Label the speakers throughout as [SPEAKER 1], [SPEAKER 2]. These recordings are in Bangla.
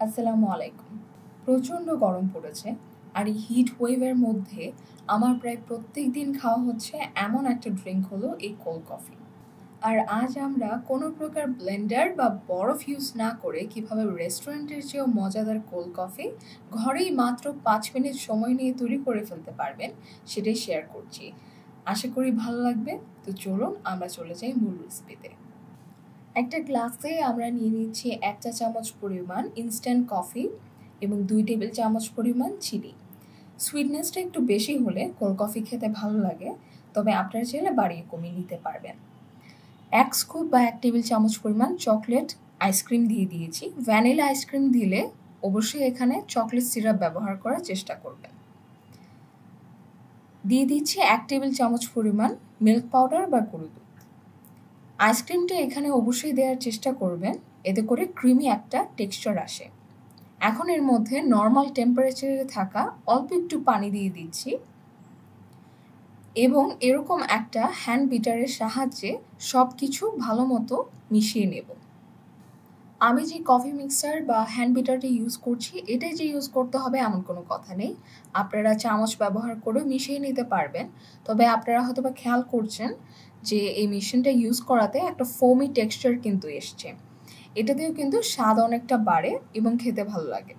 [SPEAKER 1] আসসালামু আলাইকুম। প্রচণ্ড গরম পড়েছে আর এই হিট ওয়েভের মধ্যে আমার প্রায় প্রত্যেক দিন খাওয়া হচ্ছে এমন একটা ড্রিঙ্ক হলো এই কোল্ড কফি। আর আজ আমরা কোনো প্রকার ব্লেন্ডার বা বরফ ইউজ না করে কিভাবে রেস্টুরেন্টের চেয়েও মজাদার কোল্ড কফি ঘরেই মাত্র 5 মিনিট সময় নিয়ে তৈরি করে ফেলতে পারবেন সেটাই শেয়ার করছি। আশা করি ভালো লাগবে। তো চলুন আমরা চলে যাই মূল রেসিপিতে। একটা গ্লাসে আমরা নিয়ে নিচ্ছি 1 চা চামচ পরিমাণ ইনস্ট্যান্ট কফি এবং 2 টেবিল চামচ পরিমাণ চিনি। সুইটনেসটা একটু বেশি হলে কোল্ড কফি খেতে ভালো লাগে, তবে আপনারা চাইলে বাড়িয়ে কমিয়ে নিতে পারবেন। 1 স্কুপ বা 1 টেবিল চামচ পরিমাণ চকলেট আইসক্রিম দিয়ে দিয়েছি। ভ্যানিলা আইসক্রিম দিলে অবশ্যই এখানে চকলেট সিরাপ ব্যবহার করার চেষ্টা করবেন। দিয়ে দিচ্ছি 1 টেবিল চামচ পরিমাণ মিল্ক পাউডার বা গুঁড়ো দুধ। আইসক্রিমটা এখানে অবশ্যই দেওয়ার চেষ্টা করবেন, এতে করে ক্রিমি একটা টেক্সচার আসে। এখন এর মধ্যে নর্মাল টেম্পারেচারে থাকা অল্প একটু পানি দিয়ে দিচ্ছি এবং এরকম একটা হ্যান্ড বিটারের সাহায্যে সব কিছু ভালো মতো মিশিয়ে নেব। আমি যে কফি মিক্সার বা হ্যান্ড বিটারটি ইউজ করছি এটাই যে ইউজ করতে হবে এমন কোনো কথা নেই। আপনারা চামচ ব্যবহার করেও মিশিয়ে নিতে পারবেন, তবে আপনারা হয়তো বা খেয়াল করছেন যে এই মেশিনটা ইউজ করাতে একটা ফোমি টেক্সচার কিন্তু এসছে। এটাতেও কিন্তু স্বাদ অনেকটা বাড়ে এবং খেতে ভালো লাগে।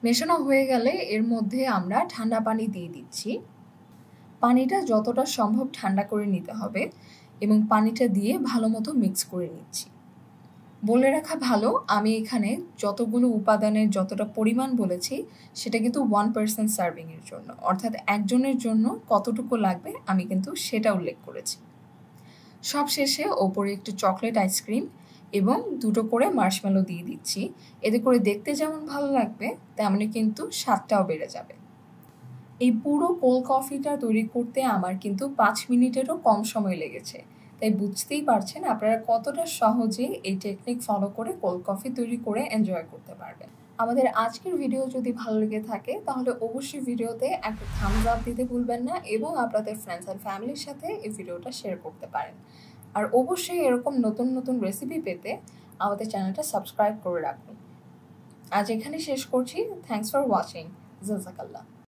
[SPEAKER 1] মেশানো হয়ে গেলে এর মধ্যে আমরা ঠান্ডা পানি দিয়ে দিচ্ছি। পানিটা যতটা সম্ভব ঠান্ডা করে নিতে হবে এবং পানিটা দিয়ে ভালো মতো মিক্স করে নিচ্ছি। বলে রাখা ভালো, আমি এখানে যতগুলো উপাদানের যতটা পরিমাণ বলেছি সেটা কিন্তু 1% সার্ভিংয়ের জন্য, অর্থাৎ একজনের জন্য কতটুকু লাগবে আমি কিন্তু সেটা উল্লেখ করেছি। সব শেষে ওপরে একটু চকলেট আইসক্রিম এবং 2টো করে মার্শমেলো দিয়ে দিচ্ছি। এতে করে দেখতে যেমন ভালো লাগবে তেমনি কিন্তু স্বাদটাও বেড়ে যাবে। এই পুরো কোল্ড কফিটা তৈরি করতে আমার কিন্তু 5 মিনিটেরও কম সময় লেগেছে, তাই বুঝতেই পারছেন আপনারা কতটা সহজে এই টেকনিক ফলো করে কোল্ড কফি তৈরি করে এনজয় করতে পারবেন। আমাদের আজকের ভিডিও যদি ভালো লেগে থাকে তাহলে অবশ্যই ভিডিওতে একটা থামস আপ দিতে ভুলবেন না এবং আপনাদের ফ্রেন্ডস অ্যান্ড ফ্যামিলির সাথে এই ভিডিওটা শেয়ার করতে পারেন। আর অবশ্যই এরকম নতুন নতুন রেসিপি পেতে আমাদের চ্যানেলটা সাবস্ক্রাইব করে রাখুন। আজ এখানে শেষ করছি। Thanks for watching. জাযাকাল্লাহ।